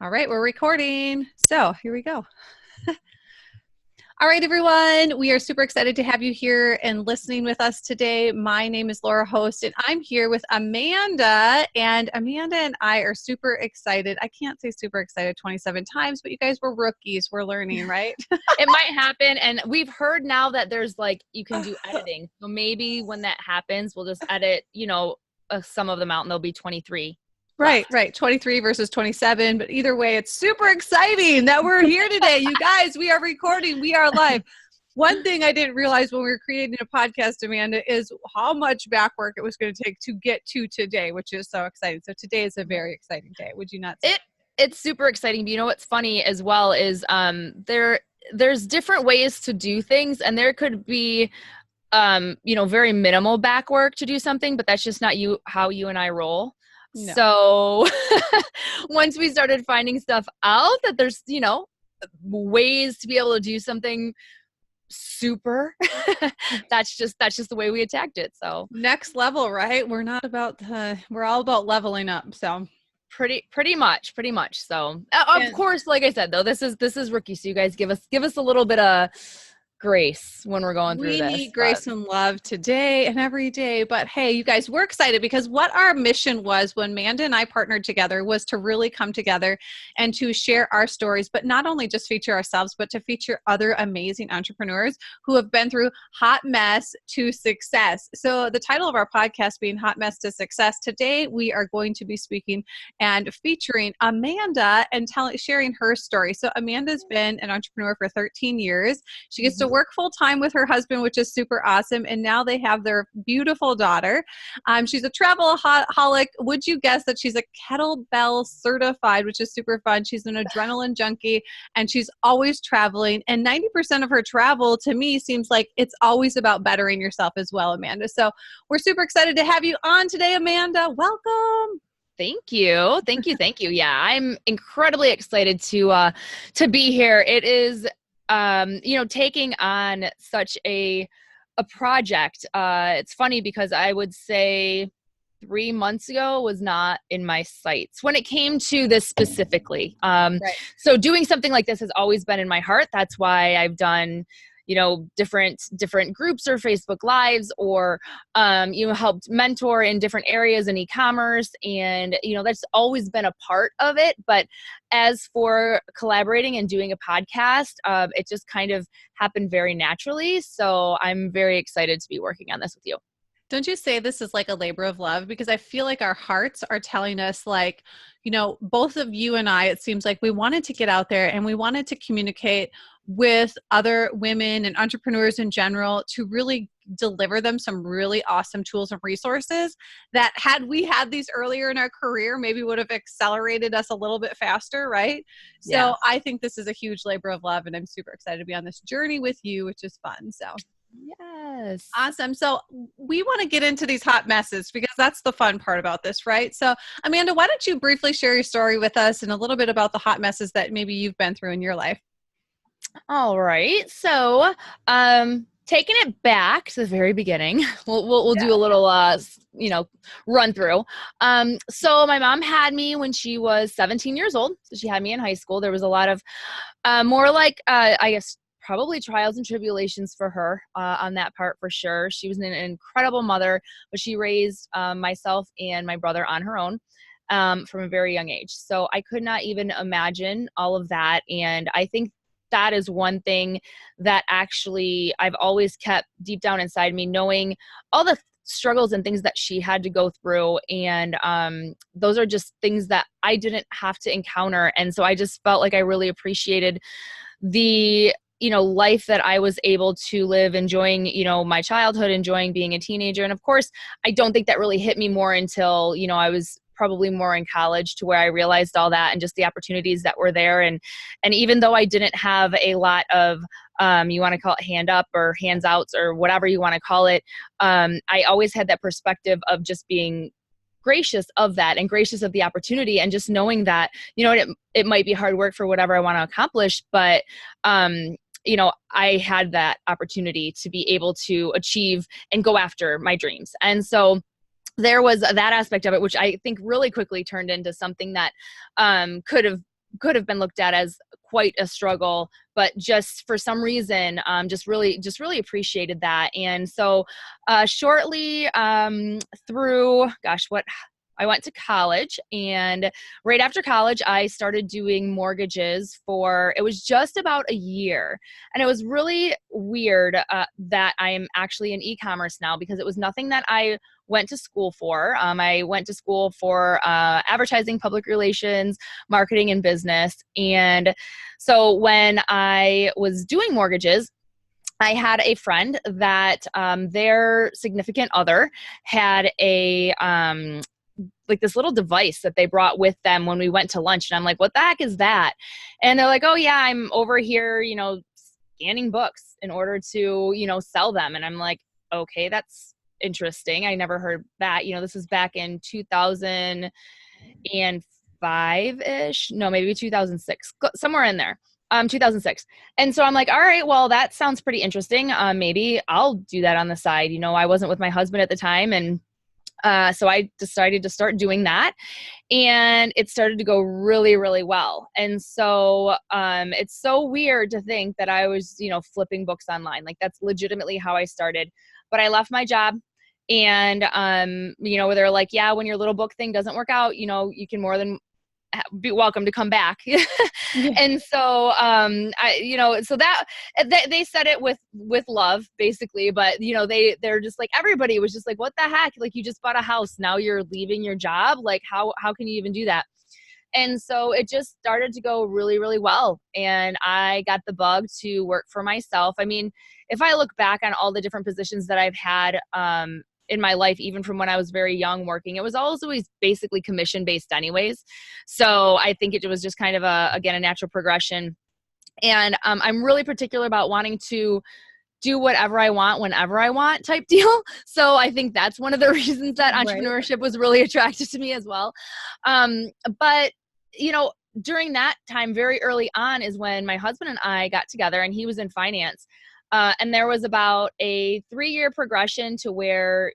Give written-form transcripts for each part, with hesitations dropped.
All right, we're recording. So here we go. All right, everyone. We are super excited to have you here and listening with us today. My name is Laura Host, and I'm here with Amanda. And Amanda and I are super excited. I can't say super excited 27 times, but you guys were rookies. We're learning, right? It might happen. And we've heard now that there's you can do editing. So maybe when that happens, we'll just edit, some of them out and they'll be 23. Right. 23 versus 27. But either way, it's super exciting that we're here today. You guys, we are recording. We are live. One thing I didn't realize when we were creating a podcast, Amanda, is how much back work it was going to take to get to today, which is so exciting. So today is a very exciting day. Would you not say? It's super exciting. But you know what's funny as well is there's different ways to do things, and there could be very minimal back work to do something, but that's just not how you and I roll. No. So once we started finding stuff out that there's, ways to be able to do something super, that's just the way we attacked it. So next level, right? We're all about leveling up. So pretty much. So of course, like I said, though, this is rookie. So you guys give us a little bit of grace when we're going through this. We need grace and love today and every day. But hey, you guys, we're excited because what our mission was when Amanda and I partnered together was to really come together and to share our stories, but not only just feature ourselves, but to feature other amazing entrepreneurs who have been through hot mess to success. So the title of our podcast being Hot Mess to Success, today we are going to be speaking and featuring Amanda and sharing her story. So Amanda's been an entrepreneur for 13 years. She gets to work full time with her husband, which is super awesome. And now they have their beautiful daughter. She's a travelaholic. Would you guess that she's a kettlebell certified, which is super fun. She's an adrenaline junkie and she's always traveling. And 90% of her travel to me seems like it's always about bettering yourself as well, Amanda. So we're super excited to have you on today, Amanda. Welcome. Thank you. Yeah, I'm incredibly excited to be here. It is taking on such a project. It's funny because I would say 3 months ago was not in my sights when it came to this specifically. Right. So doing something like this has always been in my heart. That's why I've done different groups or Facebook Lives or, helped mentor in different areas in e-commerce. And, that's always been a part of it. But as for collaborating and doing a podcast, it just kind of happened very naturally. So I'm very excited to be working on this with you. Don't you say this is like a labor of love? Because I feel like our hearts are telling us both of you and I, it seems like we wanted to get out there and we wanted to communicate with other women and entrepreneurs in general to really deliver them some really awesome tools and resources that had we had these earlier in our career, maybe would have accelerated us a little bit faster, right? So I think this is a huge labor of love and I'm super excited to be on this journey with you, which is fun. So yes. Awesome. So we want to get into these hot messes because that's the fun part about this, right? So Amanda, why don't you briefly share your story with us and a little bit about the hot messes that maybe you've been through in your life? All right. So, taking it back to the very beginning, we'll do a little, run through. So my mom had me when she was 17 years old. So she had me in high school. There was a lot of, I guess, probably trials and tribulations for her on that part for sure. She was an incredible mother, but she raised myself and my brother on her own from a very young age. So I could not even imagine all of that. And I think that is one thing that actually I've always kept deep down inside me, knowing all the struggles and things that she had to go through. And those are just things that I didn't have to encounter. And so I just felt like I really appreciated the life that I was able to live, enjoying, my childhood, enjoying being a teenager. And of course, I don't think that really hit me more until, I was probably more in college, to where I realized all that and just the opportunities that were there. And even though I didn't have a lot of, you want to call it hand up or hands outs or whatever you want to call it, I always had that perspective of just being gracious of that and gracious of the opportunity, and just knowing that, it might be hard work for whatever I want to accomplish, but I had that opportunity to be able to achieve and go after my dreams. And so there was that aspect of it, which I think really quickly turned into something that could have could have been looked at as quite a struggle, but just for some reason, just really appreciated that. And so shortly through, I went to college, and right after college, I started doing mortgages it was just about a year. And it was really weird that I am actually in e-commerce now, because it was nothing that I went to school for. I went to school for advertising, public relations, marketing, and business. And so when I was doing mortgages, I had a friend that their significant other had a like this little device that they brought with them when we went to lunch. And I'm like, what the heck is that? And they're like, oh yeah, I'm over here, scanning books in order to, sell them. And I'm like, okay, that's interesting. I never heard that. This is back in 2005-ish. No, maybe 2006, somewhere in there. 2006. And so I'm like, all right, well, that sounds pretty interesting. Maybe I'll do that on the side. I wasn't with my husband at the time, and so I decided to start doing that, and it started to go really, really well. And so it's so weird to think that I was, flipping books online. Like, that's legitimately how I started. But I left my job, and, where they're like, yeah, when your little book thing doesn't work out, you can more than be welcome to come back. Yeah. And so, so that they said it with love, basically, but they're just like, everybody was just like, what the heck? Like, you just bought a house. Now you're leaving your job. Like, how can you even do that? And so it just started to go really, really well. And I got the bug to work for myself. I mean, if I look back on all the different positions that I've had, in my life, even from when I was very young working, it was always basically commission based anyways. So I think it was just kind of a natural progression. And I'm really particular about wanting to do whatever I want, whenever I want type deal. So I think that's one of the reasons that entrepreneurship was really attractive to me as well. But, during that time, very early on, is when my husband and I got together, and he was in finance. And there was about a 3-year progression to where,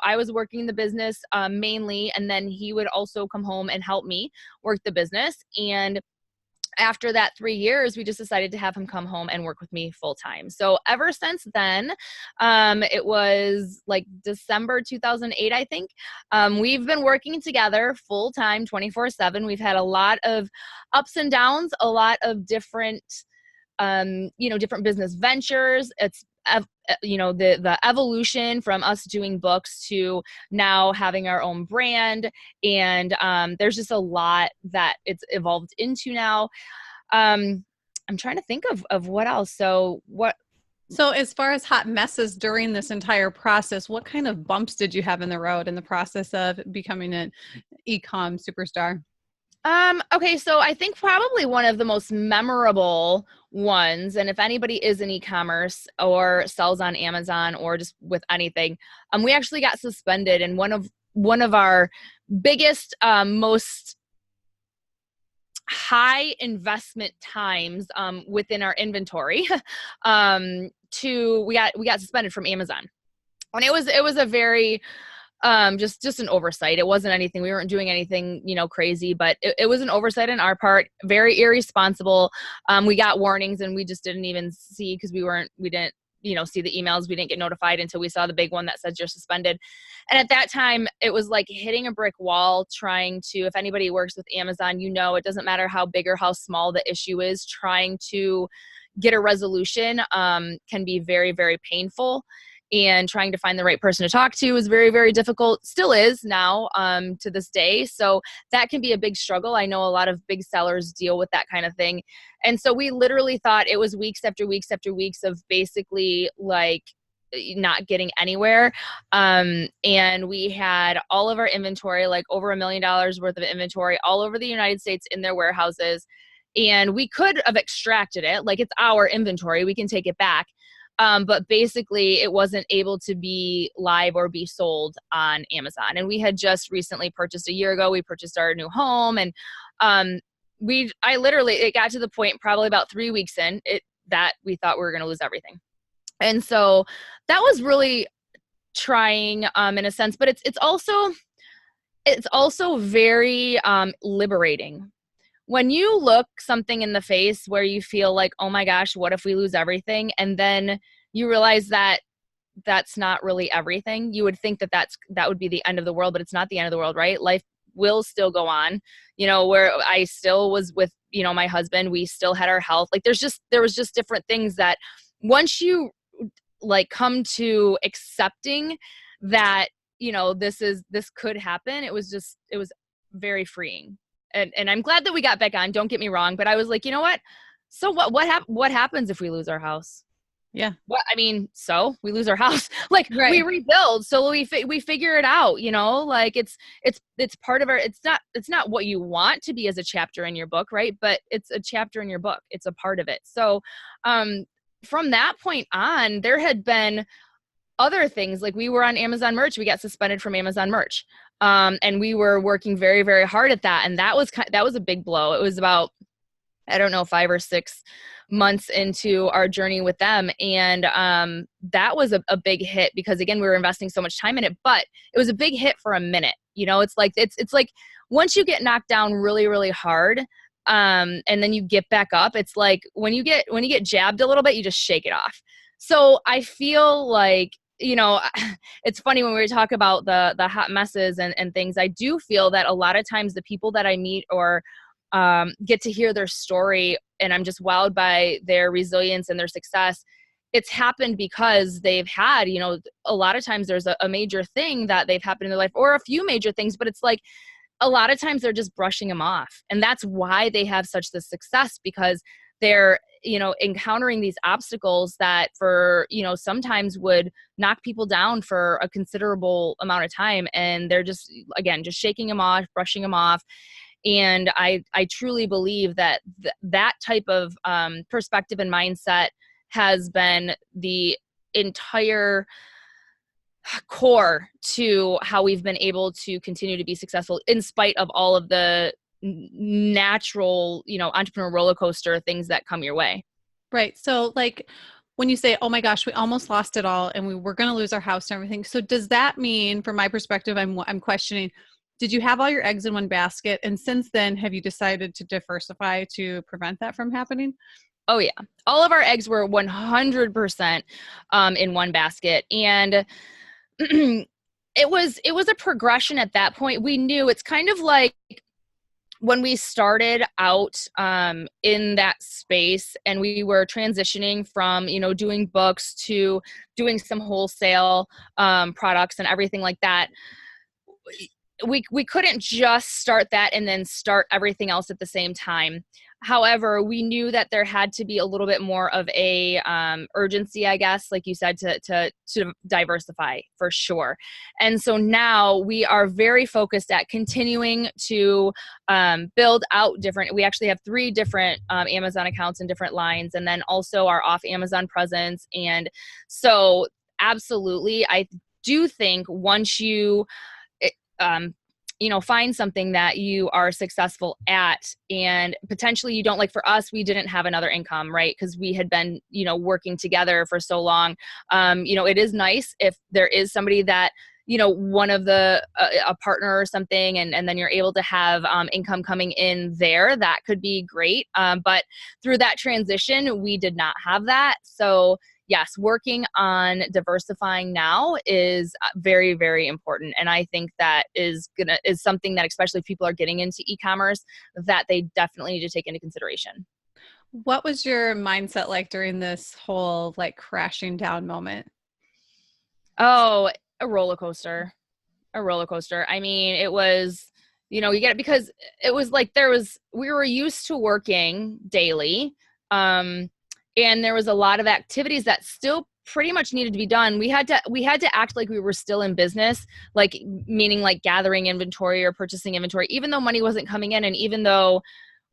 I was working the business mainly, and then he would also come home and help me work the business. And after that 3 years, we just decided to have him come home and work with me full time. So ever since then, it was like December 2008, I think. We've been working together full time, 24/7. We've had a lot of ups and downs, a lot of different different business ventures. It's, the evolution from us doing books to now having our own brand. And there's just a lot that it's evolved into now. I'm trying to think of what else. So as far as hot messes during this entire process, what kind of bumps did you have in the road in the process of becoming an e-com superstar? Okay, so I think probably one of the most memorable ones, and if anybody is in e-commerce or sells on Amazon or just with anything, we actually got suspended in one of our biggest, most high investment times within our inventory. We got suspended from Amazon, and it was a very just an oversight. It wasn't anything. We weren't doing anything, crazy, but it was an oversight on our part. Very irresponsible. We got warnings, and we just didn't even see, because we didn't, see the emails. We didn't get notified until we saw the big one that said you're suspended. And at that time, it was like hitting a brick wall trying to, if anybody works with Amazon, it doesn't matter how big or how small the issue is, trying to get a resolution can be very, very painful. And trying to find the right person to talk to is very, very difficult. Still is now to this day. So that can be a big struggle. I know a lot of big sellers deal with that kind of thing. And so we literally thought it was weeks after weeks after weeks of basically like not getting anywhere. And we had all of our inventory, like over $1 million worth of inventory all over the United States in their warehouses. And we could have extracted it. Like, it's our inventory. We can take it back. But basically it wasn't able to be live or be sold on Amazon. And we had just recently purchased a year ago. We purchased our new home, and it got to the point probably about 3 weeks in that we thought we were going to lose everything. And so that was really trying in a sense, but it's also very liberating when you look something in the face where you feel like, oh my gosh, what if we lose everything? And then you realize that that's not really everything. You would think that that would be the end of the world, but it's not the end of the world, right? Life will still go on, where I still was with, my husband, we still had our health. Like there was just different things that once you like come to accepting that, this could happen, it was very freeing. And I'm glad that we got back on, don't get me wrong, but I was like, you know what? So what happens if we lose our house? Yeah. What, I mean, so we lose our house, like Right. we rebuild. So we figure it out, like it's part of our, it's not what you want to be as a chapter in your book. Right. But it's a chapter in your book. It's a part of it. So, from that point on, there had been other things, like we were on Amazon merch. We got suspended from Amazon merch. And we were working very, very hard at that. And that was a big blow. It was about, I don't know, 5 or 6 months into our journey with them. And that was a big hit because, again, we were investing so much time in it, but it was a big hit for a minute. It's like once you get knocked down really, really hard, and then you get back up, it's like when you get jabbed a little bit, you just shake it off. So I feel like, it's funny when we talk about the hot messes and things, I do feel that a lot of times the people that I meet or get to hear their story, and I'm just wowed by their resilience and their success. It's happened because they've had, a lot of times there's a major thing that they've happened in their life, or a few major things, but it's like a lot of times they're just brushing them off. And that's why they have such the success, because they're, encountering these obstacles that for, sometimes would knock people down for a considerable amount of time. And they're just, again, just shaking them off, brushing them off. And I truly believe that that type of perspective and mindset has been the entire core to how we've been able to continue to be successful in spite of all of the natural, entrepreneur roller coaster things that come your way. Right. So like when you say, oh my gosh, we almost lost it all and we were going to lose our house and everything. So does that mean, from my perspective, I'm questioning, did you have all your eggs in one basket? And since then, have you decided to diversify to prevent that from happening? Oh yeah. All of our eggs were 100% in one basket. And it was a progression at that point. We knew it's kind of like when we started out in that space and we were transitioning from, doing books to doing some wholesale products and everything like that. We couldn't just start that and then start everything else at the same time. However, we knew that there had to be a little bit more of a urgency, I guess, like you said, to diversify for sure. And so now we are very focused at continuing to build out different. We actually have 3 different Amazon accounts in different lines, and then also our off Amazon presence. And so, absolutely, I do think once you find something that you are successful at, and potentially you don't, like for us, we didn't have another income, right? Because we had been, working together for so long. It is nice if there is somebody that, one of the, a partner or something, and then you're able to have income coming in there, that could be great. But through that transition, we did not have that. So yes, working on diversifying now is very, very important. And I think that is something that, especially if people are getting into e-commerce, that they definitely need to take into consideration. What was your mindset like during this whole like crashing down moment? Oh, a roller coaster. A roller coaster. I mean, it was, you get it, because it was like we were used to working daily. And there was a lot of activities that still pretty much needed to be done. We had to act like we were still in business, like meaning like gathering inventory or purchasing inventory, even though money wasn't coming in. And even though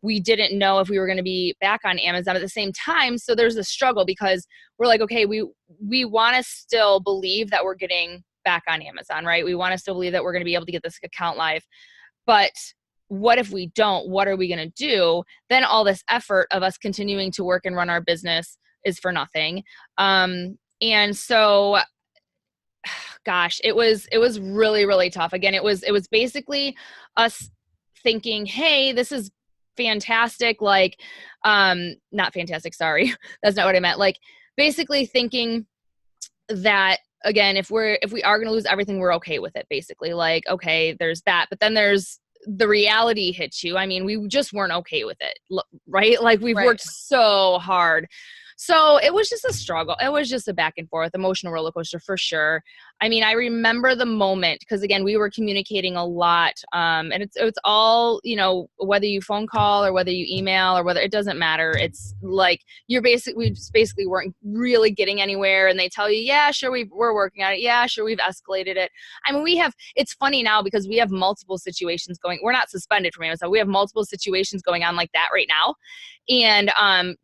we didn't know if we were going to be back on Amazon at the same time. So there's a struggle, because we're like, okay, we want to still believe that we're getting back on Amazon, right? We want to still believe that we're going to be able to get this account live. But what if we don't? What are we going to do? Then all this effort of us continuing to work and run our business is for nothing. And so, gosh, it was really, really tough. Again, it was basically us thinking, hey, this is fantastic, like, not fantastic, sorry. That's not what I meant. Like, basically thinking that, again, if we are going to lose everything, we're okay with it, basically. Like, okay, there's that, but then there's the reality hits you. I mean, we just weren't okay with it, right? Like, we've worked so hard. So it was just a struggle. It was just a back and forth emotional roller coaster for sure. I mean, I remember the moment, because again, we were communicating a lot, and it's all, you know, whether you phone call or whether you email or whether, it doesn't matter. It's like we just basically weren't really getting anywhere, and they tell you, yeah, sure, we're working on it. Yeah, sure, we've escalated it. I mean, it's funny now because we have multiple situations going. We're not suspended from Amazon. We have multiple situations going on like that right now, and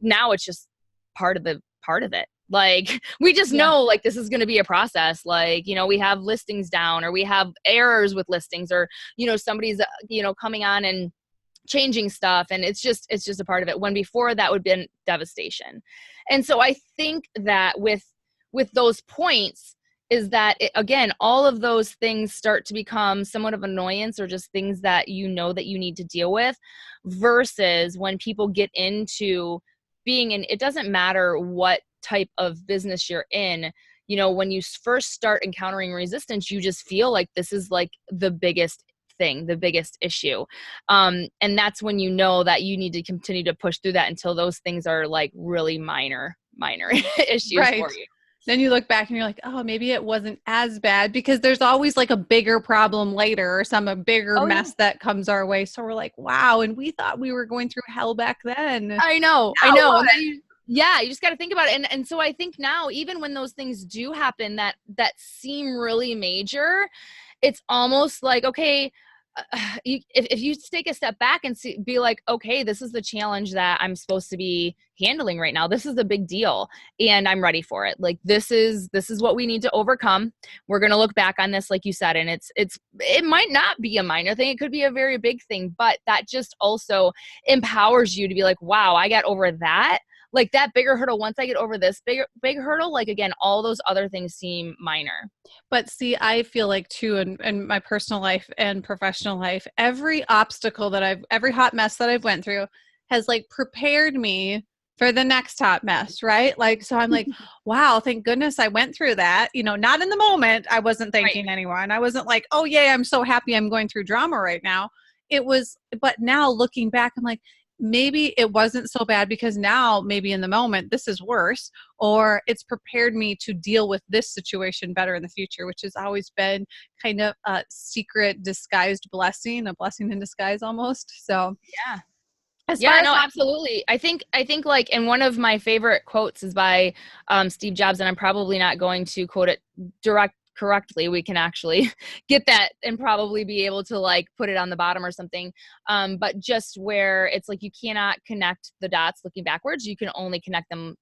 now it's just part of it. Like, we just know, like, this is going to be a process. Like, you know, we have listings down, or we have errors with listings, or, you know, somebody's, you know, coming on and changing stuff. And it's just a part of it, when before that would have been devastation. And so I think that with those points is that again, all of those things start to become somewhat of annoyance, or just things that you know that you need to deal with, versus when people get into being in, it doesn't matter what type of business you're in, you know, when you first start encountering resistance, you just feel like this is like the biggest thing, the biggest issue. And that's when you know that you need to continue to push through that until those things are like really minor issues for you. Then you look back and you're like, oh, maybe it wasn't as bad, because there's always like a bigger problem later, or a bigger mess that comes our way. So we're like, wow. And we thought we were going through hell back then. I know. And then you just got to think about it. And so I think now, even when those things do happen that seem really major, it's almost like, okay, if you take a step back and be like, okay, this is the challenge that I'm supposed to be handling right now. This is a big deal, and I'm ready for it. Like, this is what we need to overcome. We're going to look back on this, like you said, and it might not be a minor thing. It could be a very big thing, but that just also empowers you to be like, wow, I got over that. Like, that bigger hurdle, once I get over this big hurdle, like, again, all those other things seem minor. But see, I feel like too, in my personal life and professional life, every obstacle every hot mess that I've went through has like prepared me for the next hot mess, right? Like, so I'm like, wow, thank goodness I went through that. You know, not in the moment, I wasn't thanking anyone. I wasn't like, oh yay, I'm so happy I'm going through drama right now. But now looking back, I'm like, maybe it wasn't so bad, because now maybe in the moment this is worse, or it's prepared me to deal with this situation better in the future, which has always been kind of a secret disguised blessing, a blessing in disguise almost. So absolutely. I think like, and one of my favorite quotes is by Steve Jobs, and I'm probably not going to quote it correctly. We can actually get that and probably be able to like put it on the bottom or something. But just where it's like, you cannot connect the dots looking backwards. You can only connect them,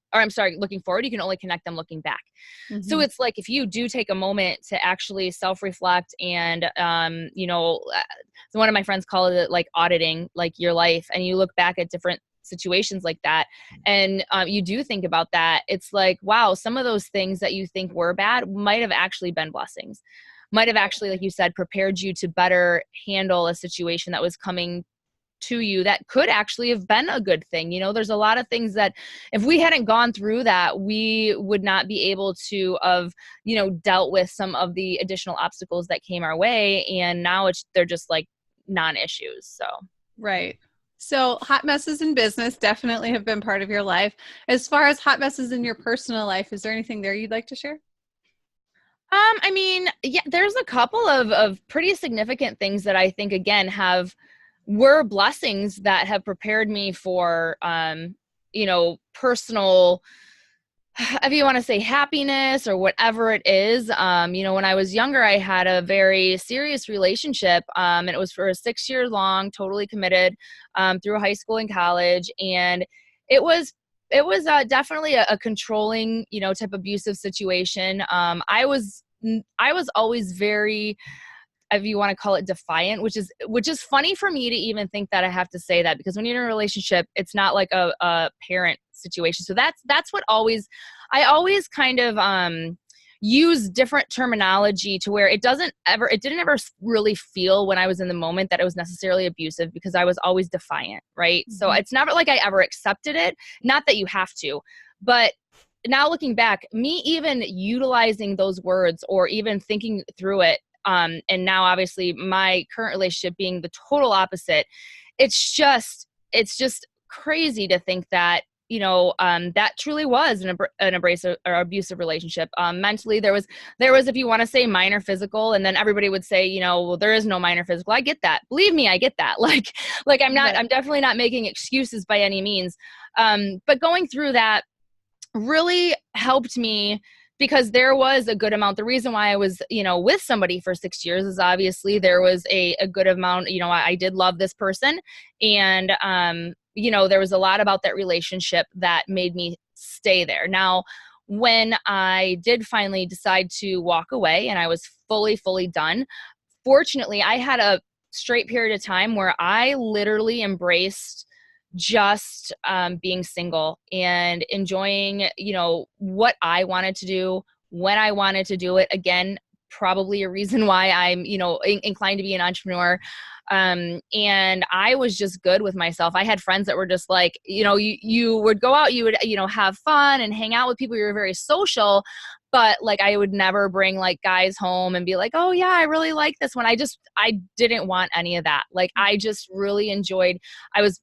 looking forward. You can only connect them looking back. Mm-hmm. So it's like, if you do take a moment to actually self-reflect and, so one of my friends called it like auditing, like your life, and you look back at different situations like that, and you do think about that, it's like, wow, some of those things that you think were bad might have actually been blessings, might have actually, like you said, prepared you to better handle a situation that was coming to you that could actually have been a good thing. You know, there's a lot of things that if we hadn't gone through that, we would not be able to have, you know, dealt with some of the additional obstacles that came our way, and now they're just like non-issues. So right. So hot messes in business definitely have been part of your life. As far as hot messes in your personal life, is there anything there you'd like to share? I mean, yeah, there's a couple of pretty significant things that I think, again, were blessings that have prepared me for, personal, if you want to say happiness or whatever it is. When I was younger, I had a very serious relationship, and it was for 6 years long, totally committed, through high school and college. And it was definitely a controlling, type abusive situation. I was always very, if you want to call it, defiant, which is funny for me to even think that I have to say that, because when you're in a relationship, it's not like a parent situation. So that's what I always kind of, use different terminology to where it didn't ever really feel when I was in the moment that it was necessarily abusive, because I was always defiant, right? So it's never like I ever accepted it. Not that you have to, but now looking back, me even utilizing those words or even thinking through it, and now obviously my current relationship being the total opposite, it's just crazy to think that, that truly was an abrasive or abusive relationship. Mentally, there was, if you want to say minor physical, and then everybody would say, well, there is no minor physical. I get that. Believe me, I get that. Like I'm definitely not making excuses by any means. But going through that really helped me, because there was a good amount. The reason why I was, with somebody for 6 years is obviously there was a good amount, I did love this person. And, there was a lot about that relationship that made me stay there. Now, when I did finally decide to walk away and I was fully done, fortunately, I had a straight period of time where I literally embraced just being single and enjoying, what I wanted to do when I wanted to do it. Again, probably a reason why I'm, inclined to be an entrepreneur. And I was just good with myself. I had friends that were just like, you would go out, you would, have fun and hang out with people. You were very social, but like, I would never bring like guys home and be like, oh yeah, I really like this one. I didn't want any of that. Like, I just really enjoyed, I was,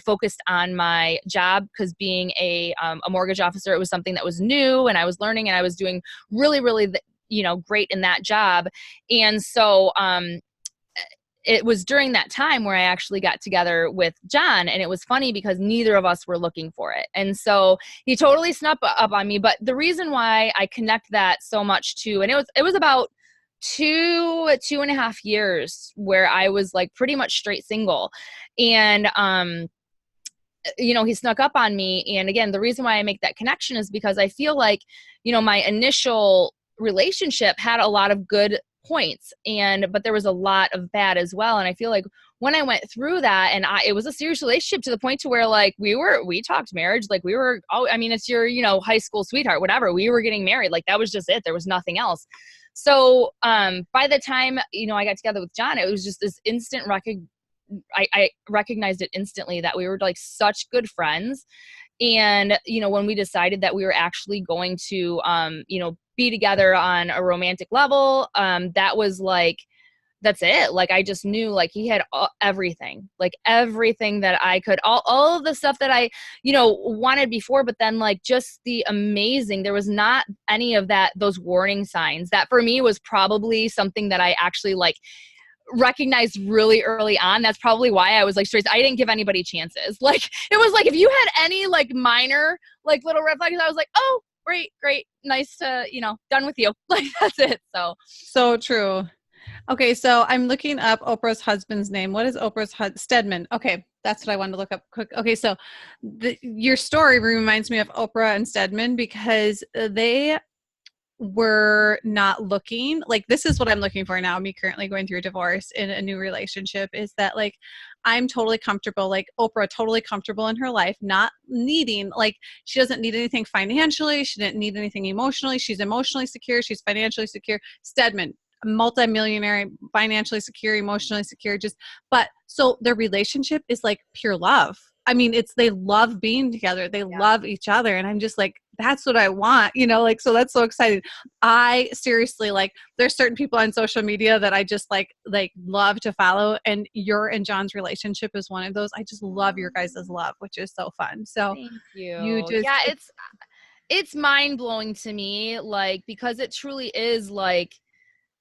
focused on my job, because being a mortgage officer, it was something that was new and I was learning, and I was doing really, really, great in that job. And so, it was during that time where I actually got together with John, and it was funny because neither of us were looking for it. And so he totally snuck up on me. But the reason why I connect that so much to, and it was about 2.5 years where I was like pretty much straight single. And, he snuck up on me. And again, the reason why I make that connection is because I feel like, my initial relationship had a lot of good points, but there was a lot of bad as well. And I feel like when I went through that, and it was a serious relationship to the point to where like we talked marriage, like we were, it's your, high school sweetheart, whatever. We were getting married. Like that was just it. There was nothing else. So, by the time, I got together with John, it was just this instant I recognized it instantly that we were like such good friends. And, when we decided that we were actually going to, be together on a romantic level, that was like, that's it. Like, I just knew like he had everything that I could, all of the stuff that I, wanted before, but then like just the amazing, there was not any of that, those warning signs that for me was probably something that I actually like recognized really early on. That's probably why I was like straight. I didn't give anybody chances. Like, it was like, if you had any like minor, like little red flags, I was like, oh, great. Nice to, done with you. Like, that's it. So true. Okay. So I'm looking up Oprah's husband's name. What is Oprah's Stedman? Okay. That's what I wanted to look up quick. Okay. So your story reminds me of Oprah and Stedman, because they were not looking like, this is what I'm looking for now. Me currently going through a divorce in a new relationship, is that like, I'm totally comfortable, like Oprah, totally comfortable in her life, not needing, like, she doesn't need anything financially. She didn't need anything emotionally. She's emotionally secure. She's financially secure. Stedman, multimillionaire, financially secure, emotionally secure, but so their relationship is like pure love. I mean, they love being together. They love each other. And I'm just like, that's what I want, like, so that's so exciting. I seriously, like, there's certain people on social media that I just like love to follow. And your and John's relationship is one of those. I just love your guys' love, which is so fun. So thank you. It's mind blowing to me, like, because it truly is like,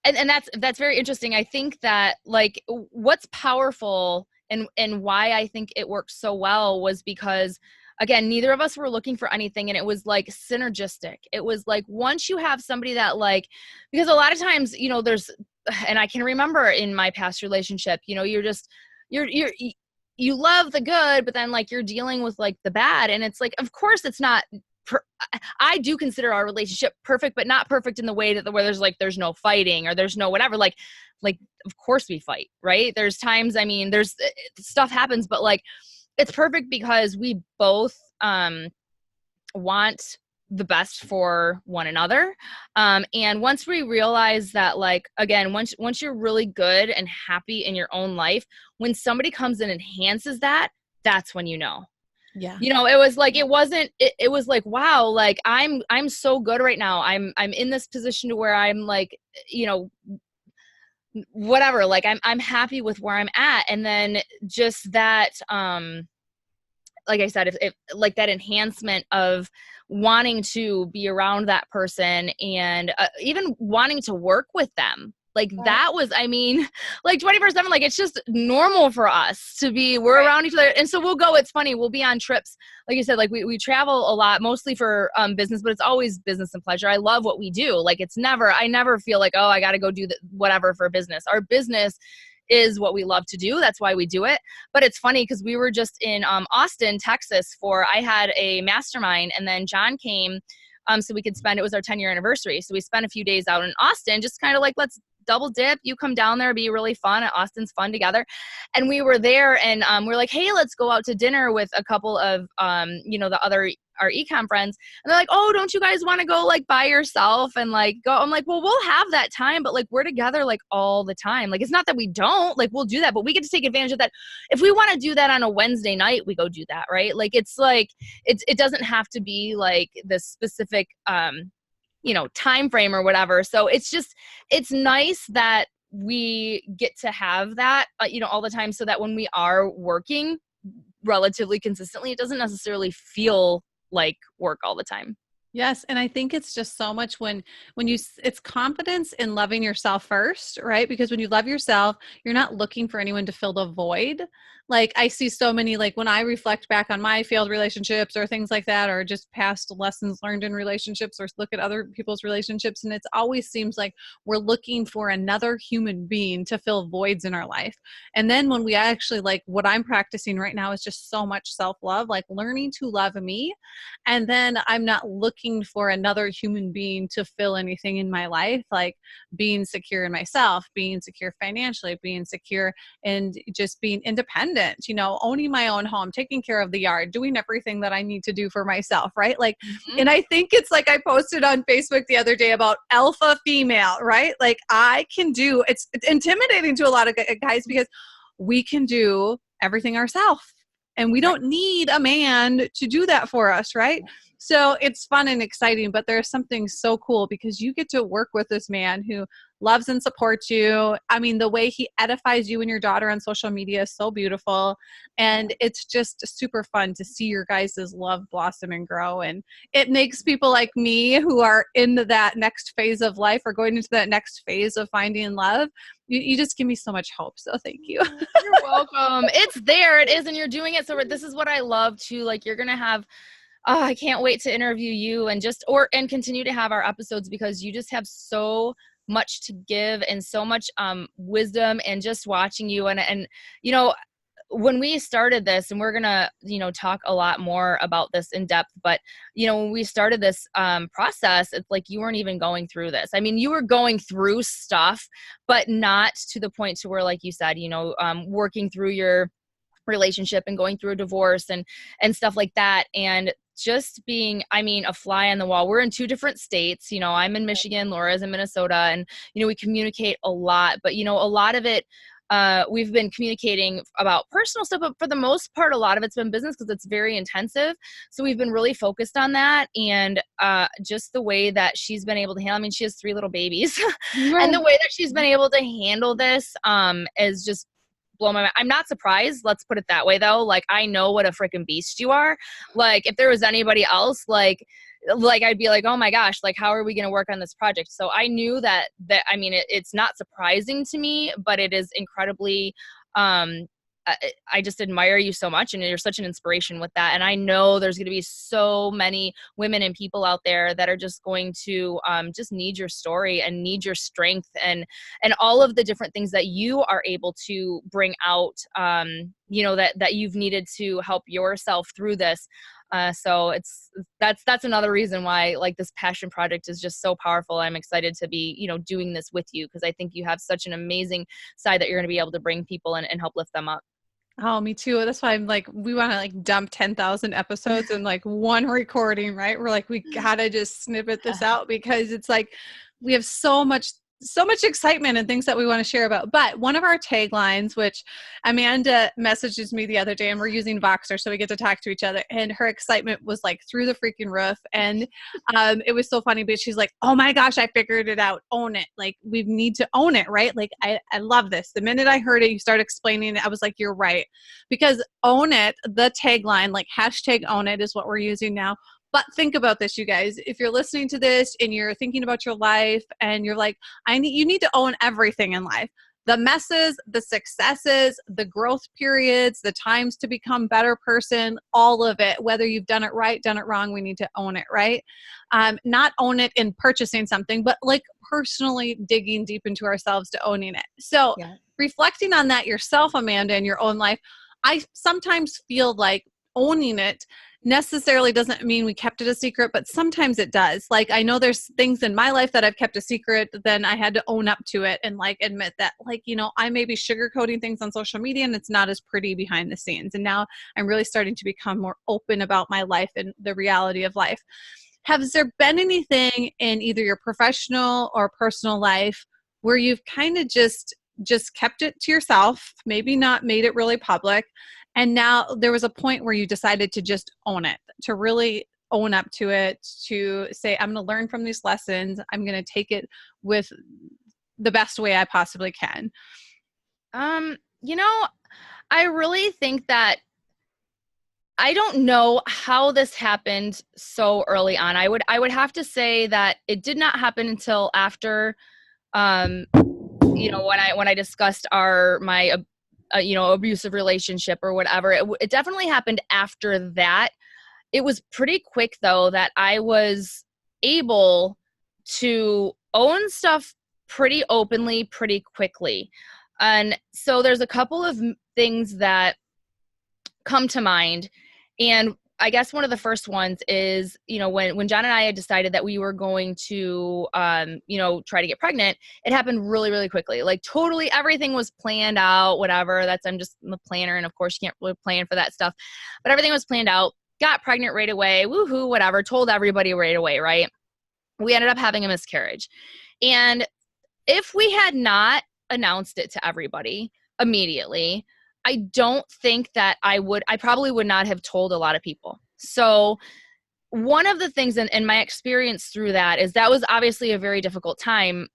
and that's very interesting. I think that like what's powerful and why I think it worked so well was because, again, neither of us were looking for anything, and it was like synergistic. It was like, once you have somebody that like, because a lot of times, there's, and I can remember in my past relationship, you love the good, but then like you're dealing with like the bad, and it's like, of course it's not. I do consider our relationship perfect, but not perfect in the way that where there's no fighting or there's no whatever. Like of course we fight, right? There's times, there's stuff happens, but like it's perfect because we both want the best for one another. And once we realize that, like, again, once you're really good and happy in your own life, when somebody comes and enhances that, that's when you know. Yeah. You know, it was like, it was like, wow, like I'm so good right now. I'm in this position to where I'm like, you know, whatever, like I'm happy with where I'm at. And then just that, like I said, if like that enhancement of wanting to be around that person and even wanting to work with them. Like Right. that was, I mean, like 24/7, like it's just normal for us to be, we're Right. around each other. And so we'll go, it's funny, we'll be on trips. Like you said, like we travel a lot, mostly for business, but it's always business and pleasure. I love what we do. Like I never feel like, oh, I got to go do whatever for business. Our business is what we love to do. That's why we do it. But it's funny because we were just in Austin, Texas I had a mastermind, and then John came so we could spend, it was our 10-year anniversary. So we spent a few days out in Austin, just kind of like, let's double dip. You come down there, be really fun. Austin's fun together. And we were there, and we're like, hey, let's go out to dinner with a couple of, our ecom friends. And they're like, oh, don't you guys want to go like by yourself and like go? I'm like, well, we'll have that time, but like we're together like all the time. Like, it's not that we don't, like we'll do that, but we get to take advantage of that. If we want to do that on a Wednesday night, we go do that, right? Like, it's like, it doesn't have to be like this specific, time frame or whatever. So it's nice that we get to have that, all the time, so that when we are working relatively consistently, it doesn't necessarily feel like work all the time. Yes, and I think it's just so much when it's confidence in loving yourself first, right? Because when you love yourself, you're not looking for anyone to fill the void. Like I see so many, like when I reflect back on my failed relationships or things like that, or just past lessons learned in relationships, or look at other people's relationships, and it always seems like we're looking for another human being to fill voids in our life. And then when we actually, like what I'm practicing right now is just so much self-love, like learning to love me. And then I'm not looking for another human being to fill anything in my life, like being secure in myself, being secure financially, being secure, and just being independent, owning my own home, taking care of the yard, doing everything that I need to do for myself, right? Like, Mm-hmm. and I think it's like I posted on Facebook the other day about alpha female, right? Like it's intimidating to a lot of guys because we can do everything ourselves. And we Right. don't need a man to do that for us, right? So it's fun and exciting, but there's something so cool because you get to work with this man who loves and supports you. I mean, the way he edifies you and your daughter on social media is so beautiful. And it's just super fun to see your guys' love blossom and grow. And it makes people like me who are into that next phase of life or going into that next phase of finding love. You just give me so much hope. So thank you. You're welcome. It's there. It is. And you're doing it. So this is what I love too. Like, you're going to have, oh, I can't wait to interview you and continue to have our episodes, because you just have so much to give and so much wisdom, and just watching you and when we started this, and we're gonna talk a lot more about this in depth, but when we started this process, it's like you weren't even going through this. I mean, you were going through stuff, but not to the point to where, like you said, working through your relationship and going through a divorce and stuff like that, and just being, I mean, a fly on the wall. We're in 2 different states. I'm in Michigan, Laura's in Minnesota, and we communicate a lot, but a lot of it, we've been communicating about personal stuff, but for the most part, a lot of it's been business because it's very intensive. So we've been really focused on that. And just the way that she's been able to handle, I mean, she has 3 little babies and the way that she's been able to handle this is just blow my mind. I'm not surprised. Let's put it that way though. Like, I know what a freaking beast you are. Like, if there was anybody else, like I'd be like, oh my gosh, like, how are we going to work on this project? So I knew that, I mean, it's not surprising to me, but it is incredibly, I just admire you so much, and you're such an inspiration with that. And I know there's going to be so many women and people out there that are just going to just need your story and need your strength and all of the different things that you are able to bring out, that you've needed to help yourself through this. So that's another reason why, like, this passion project is just so powerful. I'm excited to be, doing this with you, because I think you have such an amazing side that you're going to be able to bring people and help lift them up. Oh, me too. That's why I'm like, we want to like dump 10,000 episodes in like one recording, right? We're like, we gotta just snippet this out because it's like we have so much excitement and things that we want to share about. But one of our taglines, which Amanda messages me the other day, and we're using Voxer, so we get to talk to each other, and her excitement was like through the freaking roof. And it was so funny, but she's like, oh my gosh, I figured it out. Own it. Like, we need to own it, right? Like, I love this. The minute I heard it, you start explaining it, I was like, you're right. Because own it, the tagline, like hashtag own it is what we're using now. But think about this, you guys. If you're listening to this and you're thinking about your life and you're like, you need to own everything in life. The messes, the successes, the growth periods, the times to become better person, all of it, whether you've done it right, done it wrong, we need to own it, right? Not own it in purchasing something, but like personally digging deep into ourselves to owning it. So Yeah. reflecting on that yourself, Amanda, in your own life, I sometimes feel like owning it necessarily doesn't mean we kept it a secret, but sometimes it does. Like, I know there's things in my life that I've kept a secret, then I had to own up to it and like admit that, like, you know, I may be sugarcoating things on social media and it's not as pretty behind the scenes. And now I'm really starting to become more open about my life and the reality of life. Has there been anything in either your professional or personal life where you've kind of just kept it to yourself, maybe not made it really public, and now there was a point where you decided to just own it, to really own up to it, to say, I'm going to learn from these lessons. I'm going to take it with the best way I possibly can? You know, I really think that I don't know how this happened so early on. I would have to say that it did not happen until after um when I discussed my abusive relationship or whatever. It definitely happened after that. It was pretty quick though that I was able to own stuff pretty openly pretty quickly. And so there's a couple of things that come to mind. And I guess one of the first ones is, when John and I had decided that we were going to, try to get pregnant, it happened really, really quickly. Like totally everything was planned out, whatever. I'm just the planner. And of course you can't really plan for that stuff, but everything was planned out, got pregnant right away. Woohoo, whatever, told everybody right away. Right. We ended up having a miscarriage. And if we had not announced it to everybody immediately, I don't think that I probably would not have told a lot of people. So one of the things in my experience through that was obviously a very difficult time,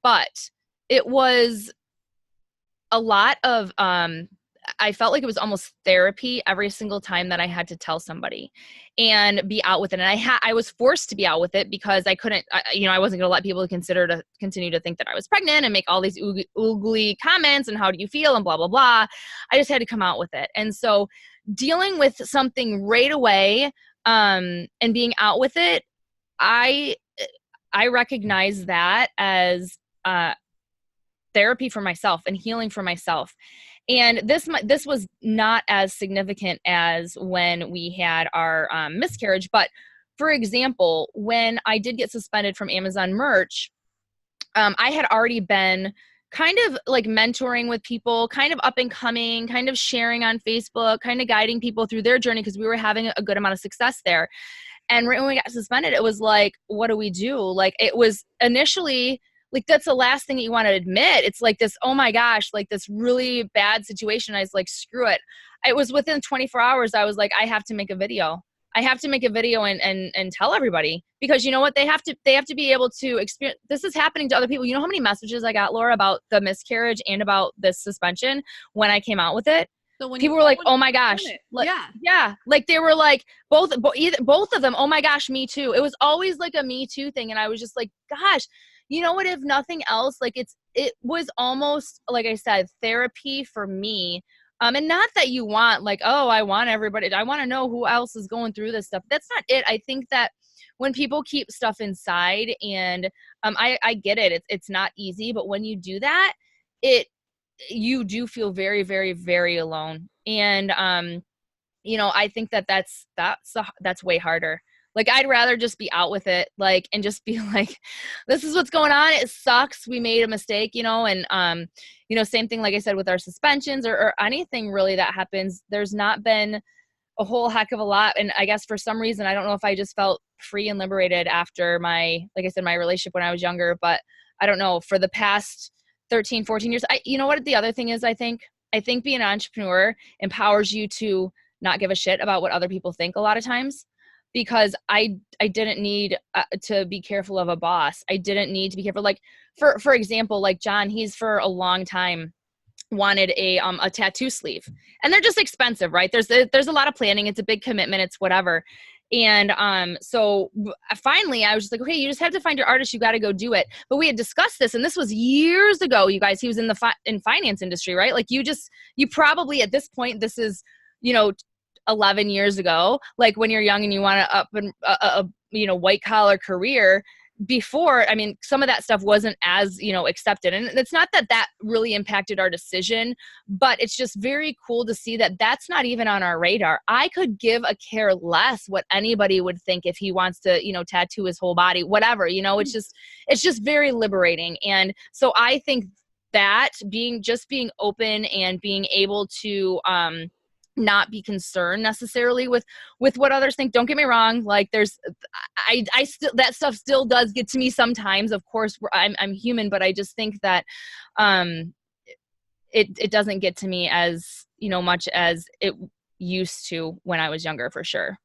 but it was a lot of, I felt like it was almost therapy every single time that I had to tell somebody and be out with it. And I was forced to be out with it because I couldn't, I wasn't going to let people continue to think that I was pregnant and make all these oogly comments and how do you feel and blah, blah, blah. I just had to come out with it. And so dealing with something right away, and being out with it, I recognize that as, therapy for myself and healing for myself. And this was not as significant as when we had our miscarriage. But for example, when I did get suspended from Amazon merch, I had already been kind of like mentoring with people, kind of up and coming, kind of sharing on Facebook, kind of guiding people through their journey because we were having a good amount of success there. And right when we got suspended, it was like, what do we do? Like, it was initially like, that's the last thing that you want to admit. It's like this, oh my gosh, like this really bad situation. I was like, screw it. It was within 24 hours. I was like, I have to make a video. I have to make a video and tell everybody, because you know what? They have to be able to experience. This is happening to other people. You know how many messages I got, Laura, about the miscarriage and about this suspension when I came out with it? So when People were like, oh my gosh. Like, yeah. Like they were like, both of them, oh my gosh, me too. It was always like a me too thing. And I was just like, gosh, you know what, if nothing else, like it was almost, like I said, therapy for me. And not that you want like, oh, I want to know who else is going through this stuff. That's not it. I think that when people keep stuff inside, and I get it. It's not easy, but when you do that, you do feel very, very, very alone. And I think that's way harder. Like, I'd rather just be out with it, like, and just be like, this is what's going on. It sucks. We made a mistake, you know, and, you know, same thing, like I said, with our suspensions or anything really that happens. There's not been a whole heck of a lot. And I guess for some reason, I don't know if I just felt free and liberated after like I said, my relationship when I was younger, but I don't know, for the past 13, 14 years, you know what the other thing is, I think being an entrepreneur empowers you to not give a shit about what other people think a lot of times, because I didn't need to be careful of a boss. I didn't need to be careful. Like for example, like John, he's for a long time wanted a tattoo sleeve, and they're just expensive, right? There's a lot of planning. It's a big commitment. It's whatever. And so finally I was just like, okay, you just have to find your artist. You got to go do it. But we had discussed this, and this was years ago, you guys. He was in the in finance industry, right? Like you probably at this point, this is, you know, 11 years ago, like when you're young and you want to up and you know, white collar career. Before, I mean, some of that stuff wasn't as, you know, accepted. And it's not that really impacted our decision, but it's just very cool to see that that's not even on our radar. I could give a care less what anybody would think if he wants to, you know, tattoo his whole body, whatever, you know, it's just very liberating. And so I think that being open and being able to, not be concerned necessarily with what others think. Don't get me wrong. Like I still, that stuff still does get to me sometimes. Of course, I'm human, but I just think that, it doesn't get to me as, you know, much as it used to when I was younger, for sure.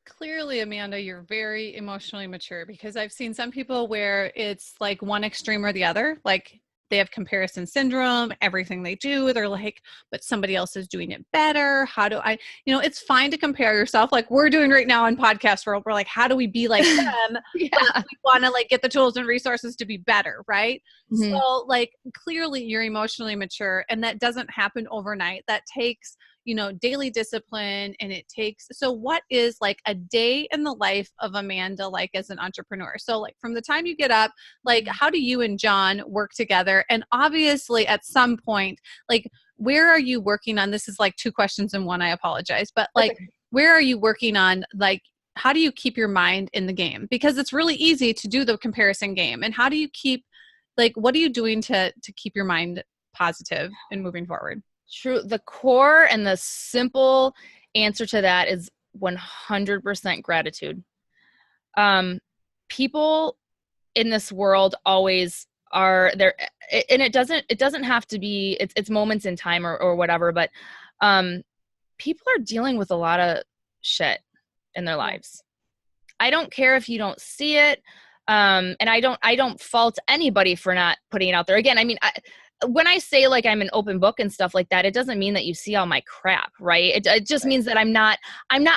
Clearly, Amanda, you're very emotionally mature, because I've seen some people where it's like one extreme or the other. Like they have comparison syndrome, everything they do, they're like, but somebody else is doing it better. How do I, you know, it's fine to compare yourself, like we're doing right now in podcast world. We're like, how do we be like them? Yeah. But we want to like get the tools and resources to be better, right? Mm-hmm. So like clearly you're emotionally mature, and that doesn't happen overnight. That takes, you know, daily discipline, and it takes, so what is like a day in the life of Amanda, like as an entrepreneur? So like from the time you get up, like how do you and John work together? And obviously at some point, like where are you working on, this is like two questions in one, I apologize, but like where are you working on, like how do you keep your mind in the game? Because it's really easy to do the comparison game. And how do you keep, like, what are you doing to keep your mind positive and moving forward? True. The core and the simple answer to that is 100% gratitude. People in this world always are there, and it doesn't have to be, it's moments in time or whatever, but people are dealing with a lot of shit in their lives. I don't care if you don't see it. And I don't fault anybody for not putting it out there. Again, I mean, when I say like I'm an open book and stuff like that, it doesn't mean that you see all my crap, right? It just means that I'm not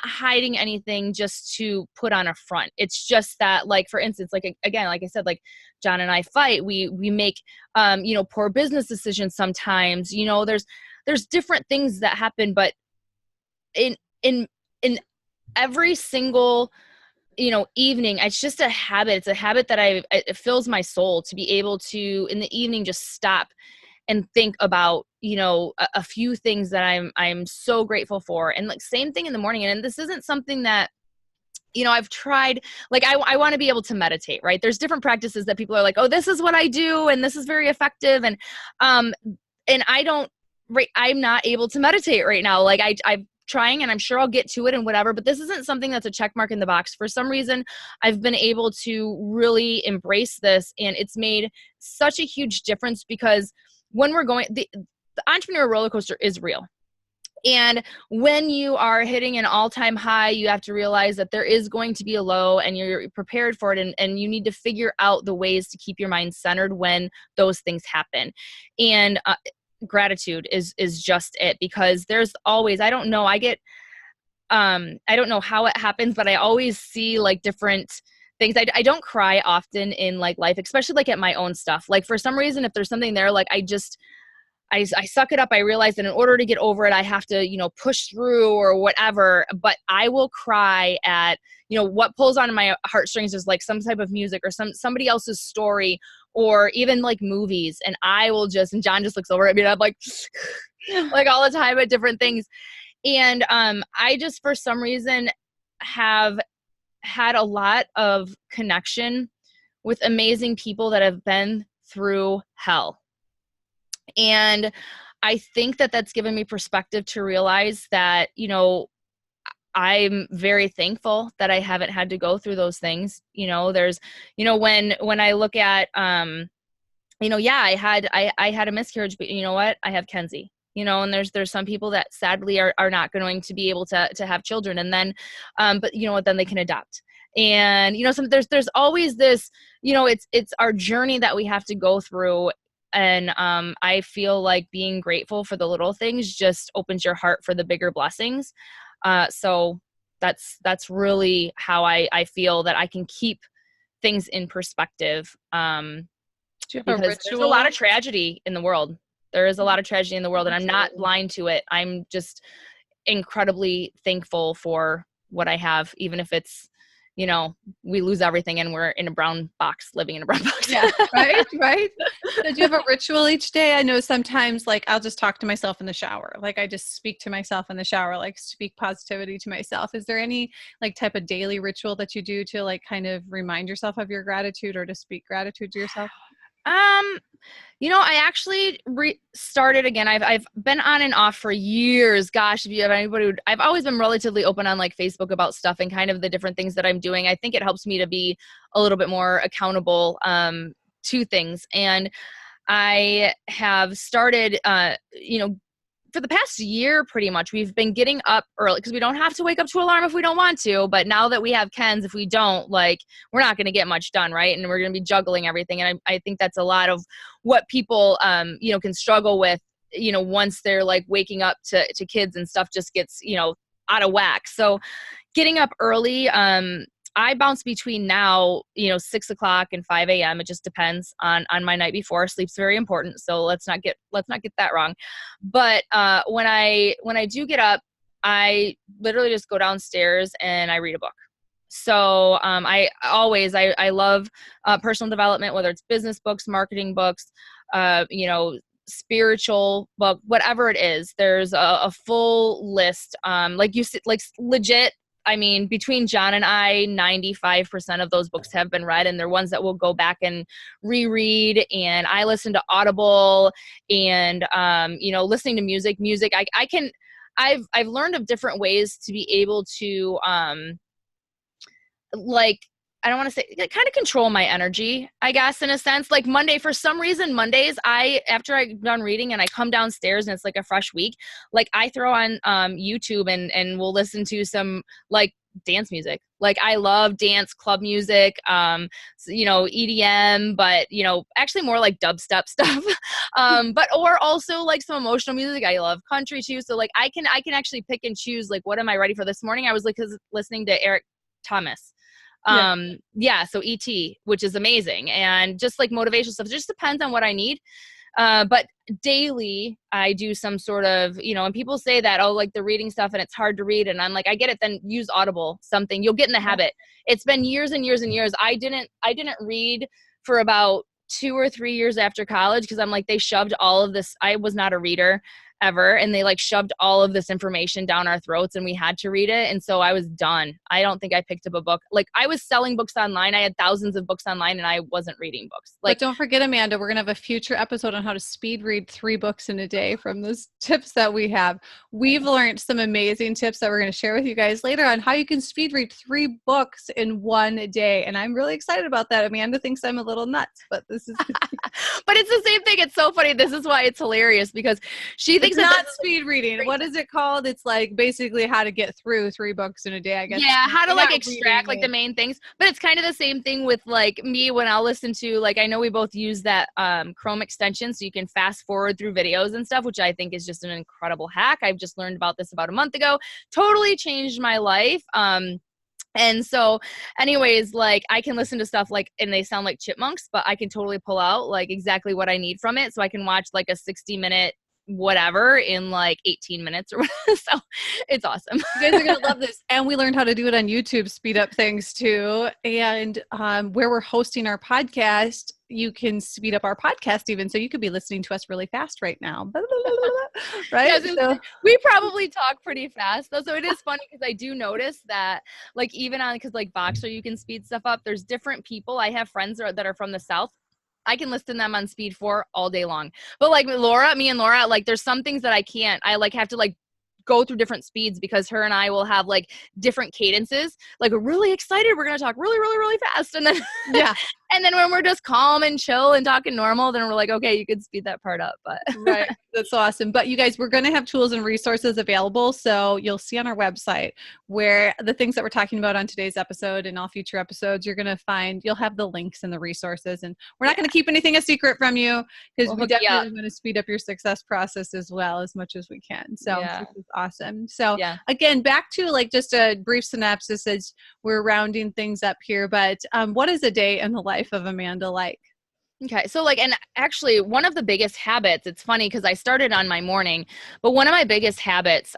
hiding anything just to put on a front. It's just that, like, for instance, like, again, like I said, like John and I fight, we make, you know, poor business decisions sometimes, you know, there's different things that happen, but in every single, you know, evening, it's just a habit. It's a habit that it fills my soul to be able to, in the evening, just stop and think about, you know, a few things that I'm so grateful for. And like same thing in the morning. And this isn't something that, you know, I've tried, like, I want to be able to meditate, right? There's different practices that people are like, oh, this is what I do, and this is very effective. And I don't, right, I'm not able to meditate right now. Like I'm trying, and I'm sure I'll get to it and whatever, but this isn't something that's a check mark in the box. For some reason, I've been able to really embrace this, and it's made such a huge difference, because when we're going, the entrepreneur roller coaster is real. And when you are hitting an all-time high, you have to realize that there is going to be a low, and you're prepared for it. And you need to figure out the ways to keep your mind centered when those things happen. And gratitude is just it, because there's always, I don't know, I don't know how it happens, but I always see like different things. I don't cry often in like life, especially like at my own stuff. Like for some reason, if there's something there, like I suck it up. I realize that in order to get over it, I have to, you know, push through or whatever, but I will cry at, you know, what pulls on my heartstrings is like some type of music or somebody else's story, or even like movies. And I will just, and John just looks over at me, and I'm like, like all the time at different things. And I just, for some reason, have had a lot of connection with amazing people that have been through hell. And I think that that's given me perspective to realize that, you know, I'm very thankful that I haven't had to go through those things. You know, there's, you know, when I look at, you know, yeah, I had a miscarriage, but you know what? I have Kenzie, you know, and there's some people that sadly are not going to be able to have children. And then, but you know what, then they can adopt. And, you know, there's always this, you know, it's our journey that we have to go through. And I feel like being grateful for the little things just opens your heart for the bigger blessings. So that's really how I feel that I can keep things in perspective. Do you have a Because ritual? there's a lot of tragedy in the world. There is a lot of tragedy in the world, and I'm not blind to it. I'm just incredibly thankful for what I have, even if it's, you know, we lose everything and we're in a brown box, living in a brown box. Yeah, right, right. So do you have a ritual each day? I know sometimes, like, I'll just talk to myself in the shower. Like, I just speak to myself in the shower, like speak positivity to myself. Is there any like type of daily ritual that you do to like kind of remind yourself of your gratitude or to speak gratitude to yourself? Um, you know, I actually started again. I've been on and off for years. Gosh, if you have anybody, I've always been relatively open on like Facebook about stuff and kind of the different things that I'm doing. I think it helps me to be a little bit more accountable to things. And I have started, you know, for the past year, pretty much, we've been getting up early because we don't have to wake up to alarm if we don't want to. But now that we have Kens, if we don't, like, we're not going to get much done, right? And we're going to be juggling everything. And I think that's a lot of what people, you know, can struggle with, you know, once they're like waking up to kids and stuff just gets, you know, out of whack. So getting up early, I bounce between now, you know, 6 o'clock and 5 a.m. It just depends on my night before. Sleep's very important, so let's not get that wrong. But when I do get up, I literally just go downstairs and I read a book. So I love personal development, whether it's business books, marketing books, you know, spiritual book, whatever it is. There's a full list. Like you said, like legit. I mean, between John and I, 95% of those books have been read, and they're ones that we'll go back and reread. And I listen to Audible and, you know, listening to music. I've learned of different ways to be able to, like, I don't want to say, kind of control my energy, I guess, in a sense. Like for some reason, Mondays, after I'm done reading and I come downstairs and it's like a fresh week, like I throw on YouTube and we'll listen to some like dance music. Like I love dance club music, you know, EDM, but, you know, actually more like dubstep stuff. Or also like some emotional music. I love country too. So like I can actually pick and choose, like, what am I ready for this morning? I was like listening to Eric Thomas. So ET, which is amazing, and just like motivational stuff. It just depends on what I need. But daily I do some sort of, you know, and people say that, oh, like the reading stuff and it's hard to read. And I'm like, I get it. Then use Audible, something. You'll get in the habit. It's been years and years and years. I didn't read for about 2 or 3 years after college because I'm like, they shoved all of this. I was not a reader ever. And they like shoved all of this information down our throats and we had to read it. And so I was done. I don't think I picked up a book. Like I was selling books online. I had thousands of books online and I wasn't reading books. Like, but don't forget, Amanda, we're going to have a future episode on how to speed read 3 books in a day from those tips that we have. We've learned some amazing tips that we're going to share with you guys later on how you can speed read 3 books in one day. And I'm really excited about that. Amanda thinks I'm a little nuts, but this is but it's the same thing. It's so funny. This is why it's hilarious because she thinks it's not speed reading. What is it called? It's like basically how to get through 3 books in a day, I guess. Yeah, how to like extract like the main things. But it's kind of the same thing with like me when I'll listen to, like, I know we both use that Chrome extension so you can fast forward through videos and stuff, which I think is just an incredible hack. I've just learned about this about a month ago. Totally changed my life. And so anyways, like I can listen to stuff like, and they sound like chipmunks, but I can totally pull out like exactly what I need from it. So I can watch like a 60-minute whatever in like 18 minutes or whatever. So it's awesome. You guys are going to love this. And we learned how to do it on YouTube, speed up things too. And where we're hosting our podcast, you can speed up our podcast even. So you could be listening to us really fast right now. Right? Yeah, we probably talk pretty fast though. So it is funny because I do notice that like even on, because like Voxer, you can speed stuff up. There's different people. I have friends that are from the South. I can listen to them on speed 4 all day long. But like me and Laura, like there's some things that I can't. I like have to like go through different speeds because her and I will have like different cadences. Like we're really excited. We're going to talk really, really, really fast. And then, yeah. And then when we're just calm and chill and talking normal, then we're like, okay, you could speed that part up. But right. That's awesome. But you guys, we're going to have tools and resources available. So you'll see on our website where the things that we're talking about on today's episode and all future episodes, you're going to find, you'll have the links and the resources. And we're not going to keep anything a secret from you because we definitely want to speed up your success process as well as much as we can. So this is awesome. So again, back to like just a brief synopsis as we're rounding things up here. But what is a day in the life of Amanda like? Okay. So like, and actually one of the biggest habits, it's funny because I started on my morning, but one of my biggest habits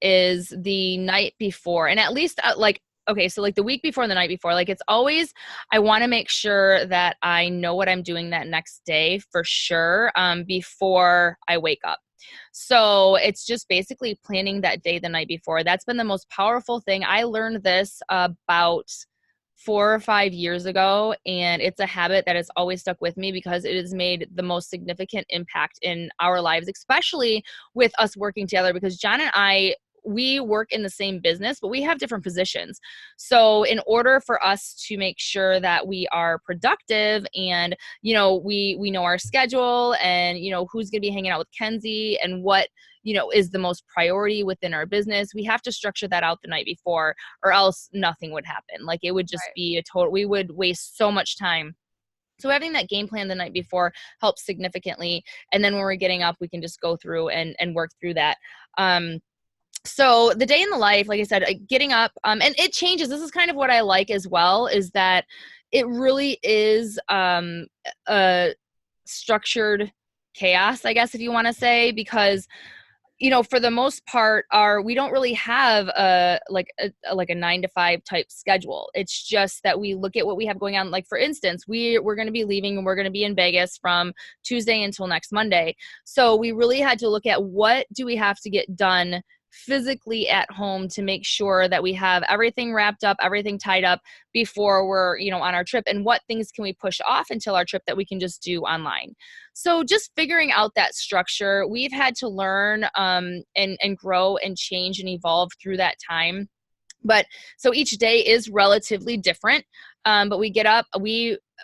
is the night before. And at least okay, so like the week before and the night before, like it's always, I want to make sure that I know what I'm doing that next day for sure before I wake up. So it's just basically planning that day the night before. That's been the most powerful thing. I learned this about 4 or 5 years ago, and it's a habit that has always stuck with me because it has made the most significant impact in our lives, especially with us working together, because John and I, we work in the same business, but we have different positions. So in order for us to make sure that we are productive and, you know, we know our schedule and, you know, who's going to be hanging out with Kenzie and what, you know, is the most priority within our business, we have to structure that out the night before or else nothing would happen. Like it would just be we would waste so much time. So having that game plan the night before helps significantly. And then when we're getting up, we can just go through and work through that. So the day in the life, like I said, getting up, and it changes. This is kind of what I like as well, is that it really is a structured chaos, I guess, if you want to say, because, you know, for the most part, we don't really have a 9 to 5 type schedule. It's just that we look at what we have going on. Like for instance, we're going to be leaving and we're going to be in Vegas from Tuesday until next Monday. So we really had to look at what do we have to get done physically at home to make sure that we have everything wrapped up, everything tied up before we're, you know, on our trip, and what things can we push off until our trip that we can just do online. So just figuring out that structure, we've had to learn and grow and change and evolve through that time. But so each day is relatively different. But we get up,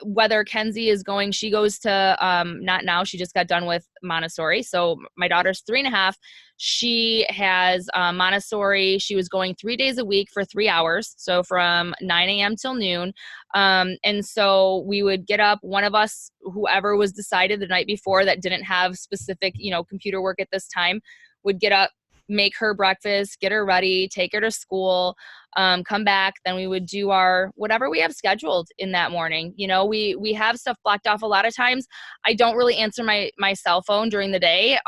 whether Kenzie is going, she goes to, not now, she just got done with Montessori. So my daughter's 3.5. She has Montessori. She was going 3 days a week for 3 hours. So from 9 a.m. till noon. And so we would get up, one of us, whoever was decided the night before that didn't have specific, you know, computer work at this time, would get up, make her breakfast, get her ready, take her to school, come back. Then we would do our whatever we have scheduled in that morning. You know, we have stuff blocked off. A lot of times I don't really answer my cell phone during the day.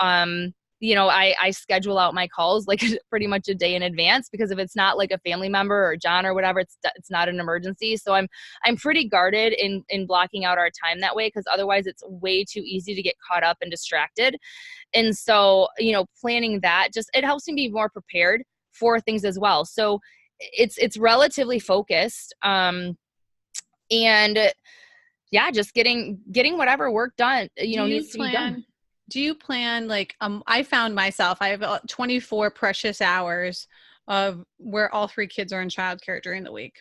You know, I schedule out my calls like pretty much a day in advance, because if it's not like a family member or John or whatever, it's not an emergency. So I'm pretty guarded in blocking out our time that way, because otherwise it's way too easy to get caught up and distracted. And so, you know, planning that it helps me be more prepared for things as well. So it's relatively focused. And yeah, just getting whatever work done, you know, needs to be done. Do you plan, like, I found myself, I have 24 precious hours of where all 3 kids are in childcare during the week.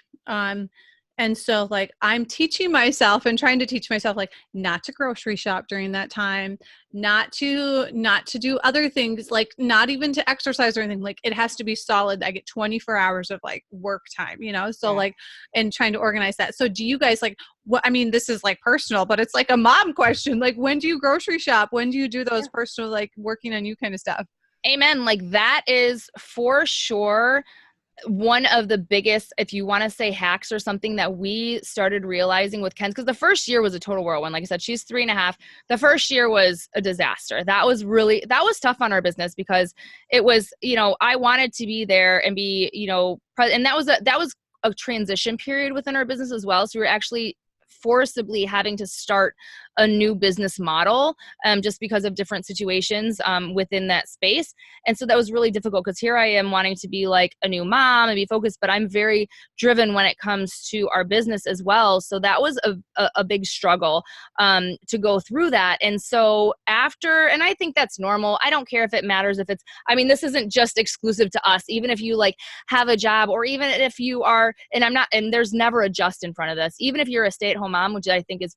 And so like I'm teaching myself and trying to teach myself, like, not to grocery shop during that time, not to do other things, like not even to exercise or anything. Like it has to be solid. I get 24 hours of like work time, you know? So like, and trying to organize that. So do you guys like, I mean, this is like personal, but it's like a mom question. Like, when do you grocery shop? When do you do those personal, like working on you kind of stuff? Amen. Like that is for sure one of the biggest, if you want to say hacks or something, that we started realizing with Ken's, because the first year was a total whirlwind. Like I said, she's 3.5. The first year was a disaster. That was tough on our business, because it was, you know, I wanted to be there and be, you know, and that was a transition period within our business as well. So we were actually forcibly having to start a new business model just because of different situations within that space. And so that was really difficult because here I am wanting to be like a new mom and be focused, but I'm very driven when it comes to our business as well. So that was a big struggle to go through that. And so after, and I think that's normal. I don't care if it matters if it's, I mean, this isn't just exclusive to us. Even if you like have a job, or even if you are, and I'm not, and there's never a just in front of this, even if you're a stay-at-home mom, which I think is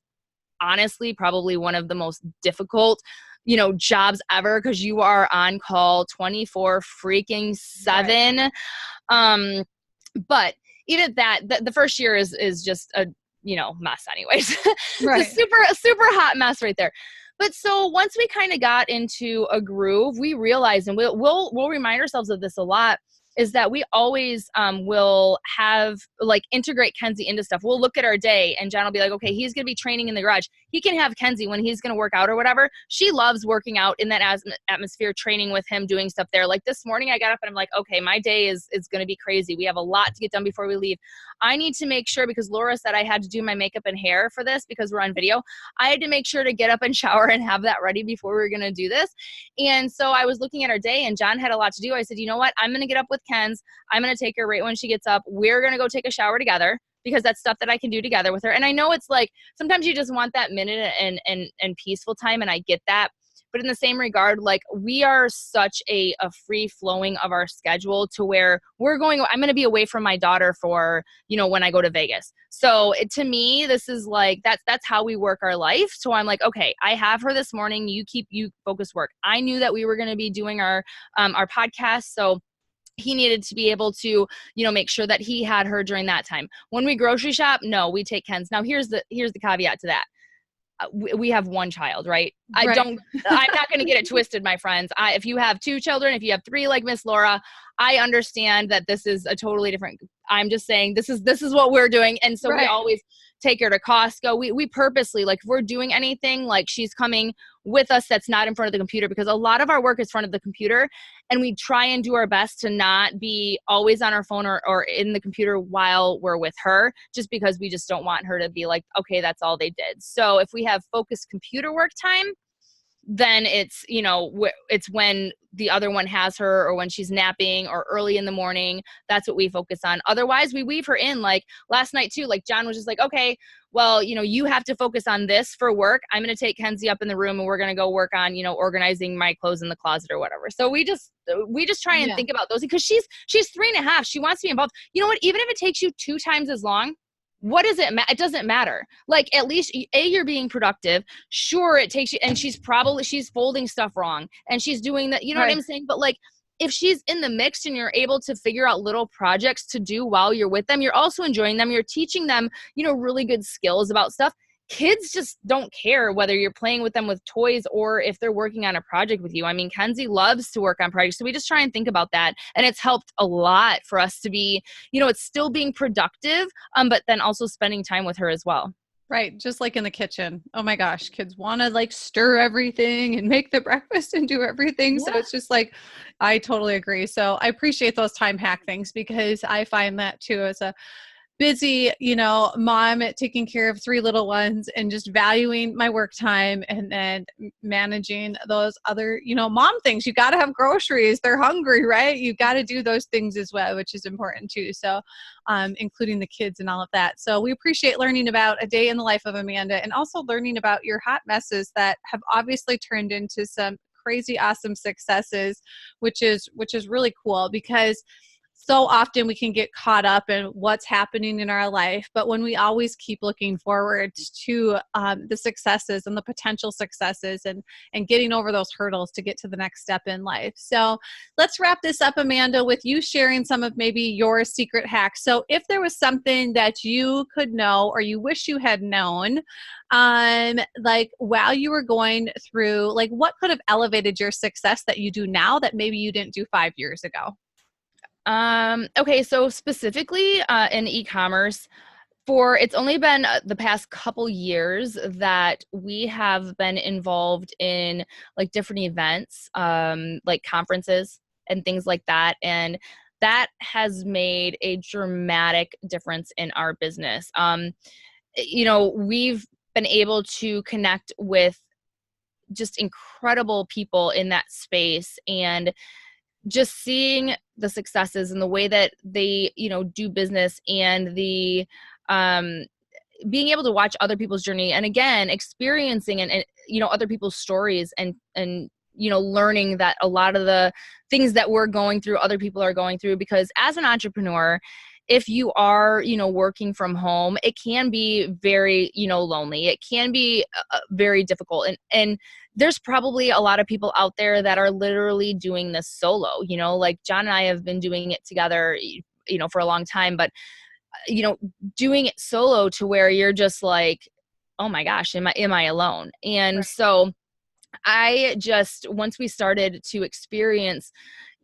honestly probably one of the most difficult, you know, jobs ever, because you are on call 24 freaking 7. Right. But even that, the first year is just a, you know, mess anyways. Right. Just a super hot mess right there. But so once we kind of got into a groove, we realized, and we'll remind ourselves of this a lot, is that we always will have like integrate Kenzie into stuff. We'll look at our day and John will be like, okay, he's going to be training in the garage. He can have Kenzie when he's going to work out or whatever. She loves working out in that atmosphere, training with him, doing stuff there. Like this morning I got up and I'm like, okay, my day is going to be crazy. We have a lot to get done before we leave. I need to make sure, because Laura said I had to do my makeup and hair for this because we're on video. I had to make sure to get up and shower and have that ready before we were going to do this. And so I was looking at our day and John had a lot to do. I said, you know what? I'm going to get up with Ken's. I'm going to take her right when she gets up. We're going to go take a shower together because that's stuff that I can do together with her. And I know it's like, sometimes you just want that minute and peaceful time. And I get that. But in the same regard, like we are such a free flowing of our schedule to where I'm going to be away from my daughter for, you know, when I go to Vegas. So to me, this is like, that's how we work our life. So I'm like, okay, I have her this morning. You focus work. I knew that we were going to be doing our podcast. So he needed to be able to, you know, make sure that he had her during that time. When we grocery shop, no, we take Ken's. Now here's the caveat to that. We have one child, right? I'm not going to get it twisted, my friends. If you have 2 children, if you have 3 like Miss Laura, I understand that this is a totally different, I'm just saying this is what we're doing. And so we always take her to Costco. We purposely, like if we're doing anything, like she's coming with us that's not in front of the computer, because a lot of our work is in front of the computer, and we try and do our best to not be always on our phone or in the computer while we're with her, just because we just don't want her to be like, okay, that's all they did. So if we have focused computer work time, then it's, you know, it's when the other one has her or when she's napping or early in the morning. That's what we focus on. Otherwise, we weave her in. Like last night too, like John was just like, okay, well, you know, you have to focus on this for work. I'm going to take Kenzie up in the room and we're going to go work on, you know, organizing my clothes in the closet or whatever. So we just try and think about those, because she's 3.5. She wants to be involved. You know what? Even if it takes you 2 times as long, what does it matter? It doesn't matter. Like at least you're being productive. Sure, it takes you, and she's folding stuff wrong and she's doing that. You know what I'm saying? But like, if she's in the mix and you're able to figure out little projects to do while you're with them, you're also enjoying them. You're teaching them, you know, really good skills about stuff. Kids just don't care whether you're playing with them with toys or if they're working on a project with you. I mean, Kenzie loves to work on projects. So we just try and think about that. And it's helped a lot for us to be, you know, it's still being productive, but then also spending time with her as well. Right. Just like in the kitchen. Oh my gosh. Kids want to like stir everything and make the breakfast and do everything. Yeah. So it's just like, I totally agree. So I appreciate those time hack things, because I find that too as a busy, you know, mom at taking care of 3 little ones and just valuing my work time and then managing those other, you know, mom things. You got to have groceries. They're hungry, right? You got to do those things as well, which is important too. So, including the kids and all of that. So we appreciate learning about a day in the life of Amanda, and also learning about your hot messes that have obviously turned into some crazy awesome successes, which is really cool, because so often we can get caught up in what's happening in our life, but when we always keep looking forward to the successes and the potential successes and getting over those hurdles to get to the next step in life. So let's wrap this up, Amanda, with you sharing some of maybe your secret hacks. So if there was something that you could know or you wish you had known, like while you were going through, like what could have elevated your success that you do now that maybe you didn't do 5 years ago? Okay, so specifically in e-commerce, it's only been the past couple years that we have been involved in like different events, like conferences and things like that. And that has made a dramatic difference in our business. we've been able to connect with just incredible people in that space, and just seeing the successes and the way that they, do business, and the being able to watch other people's journey, and again, experiencing and other people's stories, and learning that a lot of the things that we're going through, other people are going through, because as an entrepreneur, if you are, working from home, it can be very, lonely. It can be very difficult. And there's probably a lot of people out there that are literally doing this solo, like John and I have been doing it together, for a long time, but, doing it solo to where you're just like, oh my gosh, am I alone? And Right. so once we started to experience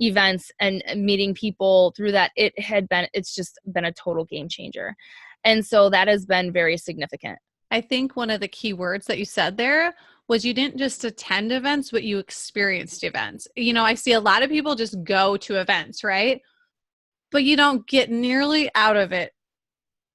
events and meeting people through that, it's just been a total game changer. And so that has been very significant. I think one of the key words that you said there was you didn't just attend events, but you experienced events. I see a lot of people just go to events, right? But you don't get nearly out of it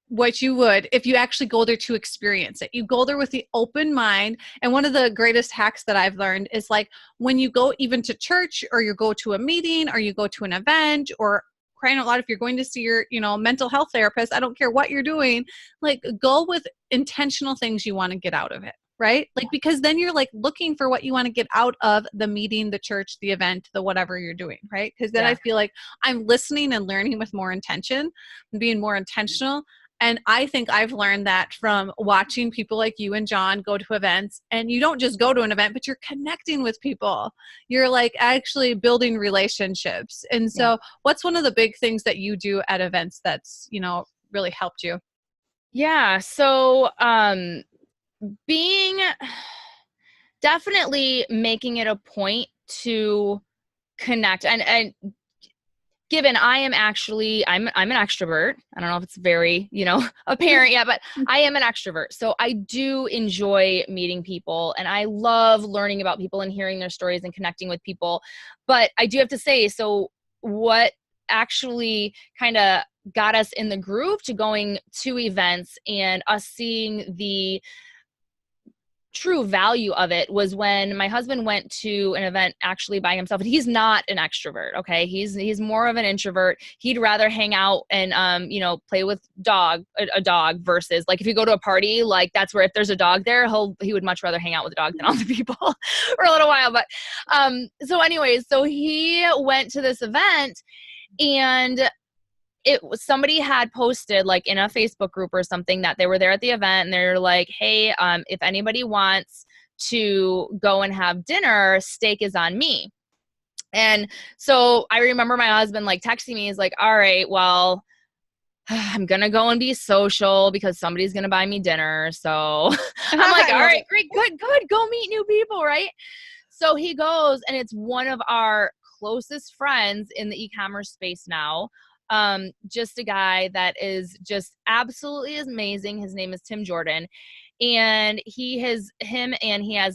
what you would if you actually go there to experience it. You go there with the open mind. And one of the greatest hacks that I've learned is like when you go even to church, or you go to a meeting, or you go to an event, or crying out loud, if you're going to see your, mental health therapist, I don't care what you're doing, like go with intentional things you want to get out of it. Right? Like, because then you're like looking for what you want to get out of the meeting, the church, the event, the whatever you're doing. Right? Because then I feel like I'm listening and learning with more intention and being more intentional. And I think I've learned that from watching people like you and John go to events. And you don't just go to an event, but you're connecting with people. You're like actually building relationships. And so what's one of the big things that you do at events that's, really helped you? Yeah. So, being definitely making it a point to connect, and given I'm an extrovert. I don't know if it's very, apparent yet, but I am an extrovert. So I do enjoy meeting people, and I love learning about people and hearing their stories and connecting with people. But I do have to say, so what actually kind of got us in the groove to going to events and us seeing the true value of it was when my husband went to an event actually by himself. And he's not an extrovert. Okay. He's more of an introvert. He'd rather hang out and, play with a dog versus like, if you go to a party, like that's where if there's a dog there, he would much rather hang out with a dog than all the people for a little while. But, so anyways, so he went to this event, and somebody had posted like in a Facebook group or something that they were there at the event, and they're like, hey, if anybody wants to go and have dinner, steak is on me. And so I remember my husband like texting me, he's like, all right, well, I'm going to go and be social because somebody's going to buy me dinner. So I'm like, all right, great, good, go meet new people. Right. So he goes, and it's one of our closest friends in the e-commerce space now. Just a guy that is just absolutely amazing. His name is Tim Jordan, and he has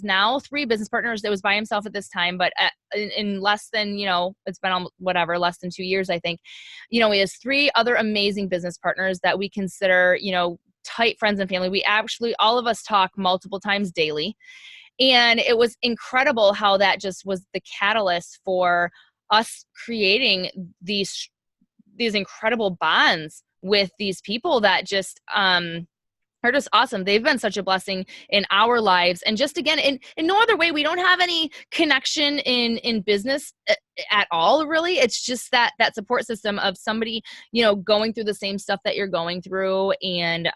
now 3 business partners. That was by himself at this time, but in less than, it's been less than 2 years, I think, he has 3 other amazing business partners that we consider, tight friends and family. We actually, all of us talk multiple times daily. And it was incredible how that just was the catalyst for us creating these incredible bonds with these people that just are just awesome. They've been such a blessing in our lives. And just again, in no other way, we don't have any connection in business at all, really. It's just that support system of somebody, going through the same stuff that you're going through, and,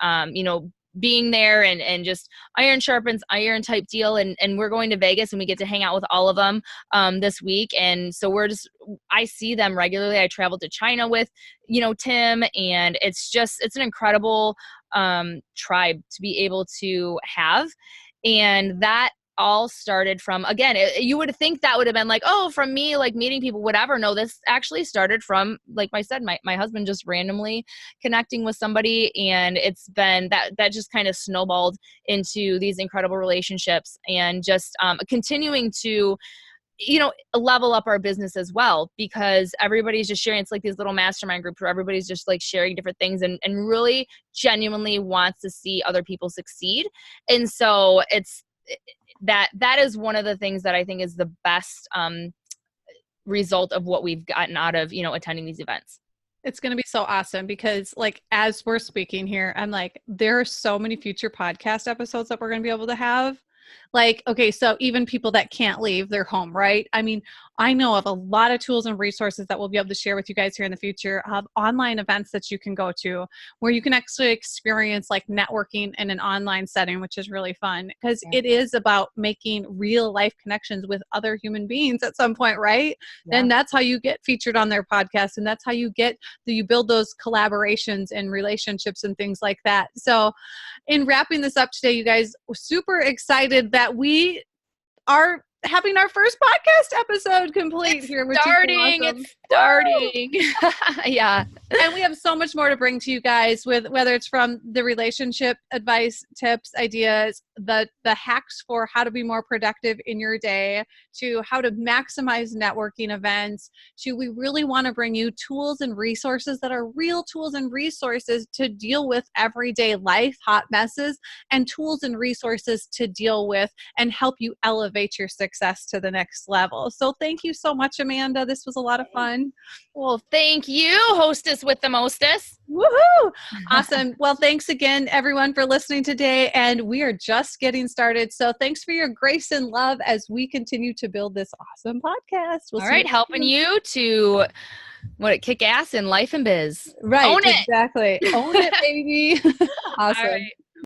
being there, and just iron sharpens iron type deal. And we're going to Vegas, and we get to hang out with all of them this week. And so I see them regularly. I traveled to China with, Tim, and it's an incredible tribe to be able to have. And that all started from, again, you would think that would have been like, oh, from me, like meeting people, whatever. No, this actually started from, like I said, my husband just randomly connecting with somebody. And it's been that just kind of snowballed into these incredible relationships, and just continuing to level up our business as well, because everybody's just sharing. It's like these little mastermind groups where everybody's just like sharing different things and really genuinely wants to see other people succeed. And so that is one of the things that I think is the best result of what we've gotten out of, attending these events. It's going to be so awesome because like, as we're speaking here, I'm like, there are so many future podcast episodes that we're going to be able to have. Like, okay, so even people that can't leave their home, right? I mean, I know of a lot of tools and resources that we'll be able to share with you guys here in the future of online events that you can go to where you can actually experience like networking in an online setting, which is really fun because it is about making real life connections with other human beings at some point, right? Yeah. And that's how you get featured on their podcast. And that's how you build those collaborations and relationships and things like that. So in wrapping this up today, you guys, we're super excited that we are having our first podcast episode complete here. It's starting. Yeah. And we have so much more to bring to you guys with whether it's from the relationship advice, tips, ideas, the hacks for how to be more productive in your day, to how to maximize networking events, to we really want to bring you tools and resources that are real tools and resources to deal with everyday life, hot messes, and tools and resources to deal with and help you elevate your success to the next level. So thank you so much, Amanda. This was a lot of fun. Well, thank you, hostess with the mostest. Woohoo! Awesome. Well, thanks again, everyone, for listening today. And we are just getting started. So thanks for your grace and love as we continue to build this awesome podcast. All right. Helping you to kick ass in life and biz. Right. Own it. Exactly. Own it, baby. Awesome. All right.